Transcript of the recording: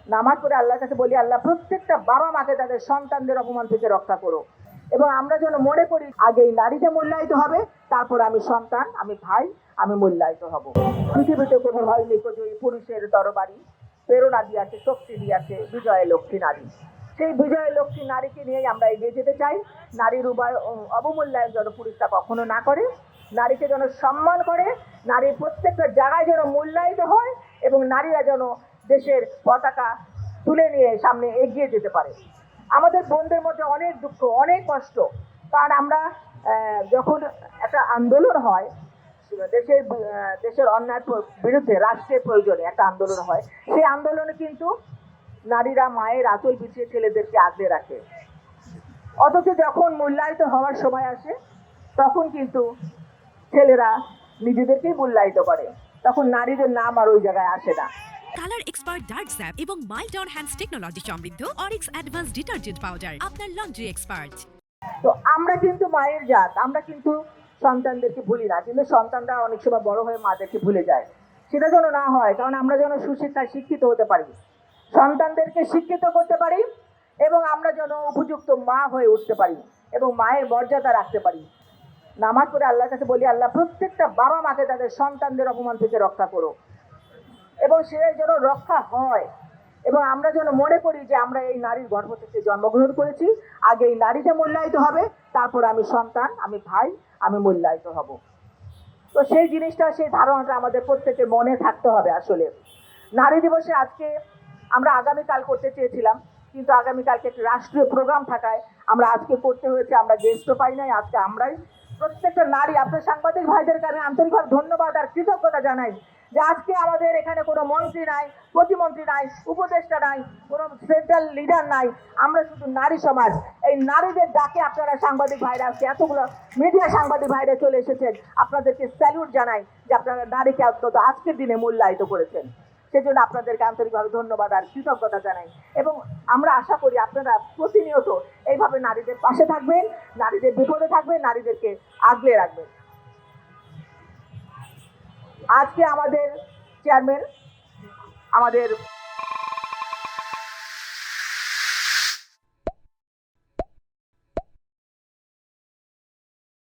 নামাজ পড়ে আল্লাহর কাছে বলি, আল্লাহ প্রত্যেকটা বাবা মাকে তাদের সন্তানদের অপমান থেকে রক্ষা করো। এবং আমরা যেন মনে করি আগে এই নারীটা মূল্যায়িত হবে, তারপর আমি সন্তান, আমি ভাই, আমি মূল্যায়িত হব। পৃথিবীতে কোনো ভয় নেই যে পুরুষের তরবারি প্রেরণা দিয়েছে, শক্তি দিয়েছে বিজয় লক্ষ্মী নারী। সেই বিজয় লক্ষ্মী নারীকে নিয়েই আমরা এগিয়ে যেতে চাই। নারীর অবমূল্যায়ন যেন পুরুষরা কখনো না করে, নারীকে যেন সম্মান করে, নারীর প্রত্যেকটা জায়গায় যেন মূল্যায়িত হয় এবং নারীরা যেন দেশের পতাকা তুলে নিয়ে সামনে এগিয়ে যেতে পারে। আমাদের বোনদের মধ্যে অনেক দুঃখ, অনেক কষ্ট, কারণ আমরা যখন একটা আন্দোলন হয় দেশের অন্যায়ের বিরুদ্ধে, রাষ্ট্রের প্রয়োজনে একটা আন্দোলন হয়, সেই আন্দোলনে কিন্তু নারীরা মায়ের আঁচল বিছিয়ে ছেলেদেরকে আগলে রাখে। অথচ যখন মূল্যায়িত হওয়ার সময় আসে তখন কিন্তু ছেলেরা নিজেদেরকেই মূল্যায়িত করে, তখন নারীদের নাম আর ওই জায়গায় আসে না। কালার এক্সপার্ট ডার্ক স্যাপ এবং মাইল্ড অন হ্যান্ডস টেকনোলজি সমৃদ্ধ অরিক্স অ্যাডভান্স ডিটারজেন্ট পাউডার আপনার লন্ড্রি এক্সপার্ট। তো আমরা কিন্তু মায়ের জাত, আমরা কিন্তু সন্তানদেরকে ভুলি না, কিন্তু সন্তানরা অনেক সময় বড় হয়ে মাদেরকে ভুলে যায়। সেটা যেন না হয়, কারণ আমরা যেন সুশিক্ষায় শিক্ষিত হতে পারি, সন্তানদেরকে শিক্ষিত করতে পারি এবং আমরা যেন উপযুক্ত মা হয়ে উঠতে পারি এবং মায়ের মর্যাদা রাখতে পারি। নামাজ পড়ে আল্লাহর কাছে বলি, আল্লাহ প্রত্যেকটা বাবা মাকে তাদের সন্তানদের অপমান থেকে রক্ষা করো এবং সেটাই যেন রক্ষা হয়। এবং আমরা যেন মনে করি যে আমরা এই নারীর গর্ভ থেকে জন্মগ্রহণ করেছি, আগে এই নারীটা মূল্যায়িত হবে, তারপর আমি সন্তান, আমি ভাই, আমি মূল্যায়িত হব। তো সেই জিনিসটা, সেই ধারণাটা আমাদের প্রত্যেকের মনে থাকতে হবে। আসলে নারী দিবসে আজকে আমরা আগামীকাল করতে চেয়েছিলাম, কিন্তু আগামীকালকে একটি রাষ্ট্রীয় প্রোগ্রাম থাকায় আমরা আজকে করতে হয়েছে। আমরা গেস্টও পাই নাই, আজকে আমরাই প্রত্যেকটা নারী, আপনার সাংবাদিক ভাইদেরকে আমি আন্তরিকভাবে ধন্যবাদ আর কৃতজ্ঞতা জানাই যে আজকে আমাদের এখানে কোনো মন্ত্রী নাই, প্রতিমন্ত্রী নাই, উপদেষ্টা নাই, কোনো সেন্ট্রাল লিডার নাই, আমরা শুধু নারী সমাজ। এই নারীদের ডাকে আপনারা সাংবাদিক ভাইরা, আজকে এতগুলো মিডিয়া সাংবাদিক ভাইরা চলে এসেছেন, আপনাদেরকে স্যালুট জানাই যে আপনারা নারীকে অন্তত আজকের দিনে মূল্যায়িত করেছেন। সেজন্য আপনাদেরকে আন্তরিকভাবে ধন্যবাদ আর কৃতজ্ঞতা জানাই। এবং আমরা আশা করি আপনারা প্রতিনিয়ত এইভাবে নারীদের পাশে থাকবেন, নারীদের বিপদে থাকবেন, নারীদেরকে আগলে রাখবেন। আজকে আমাদের চেয়ারম্যান, আমাদের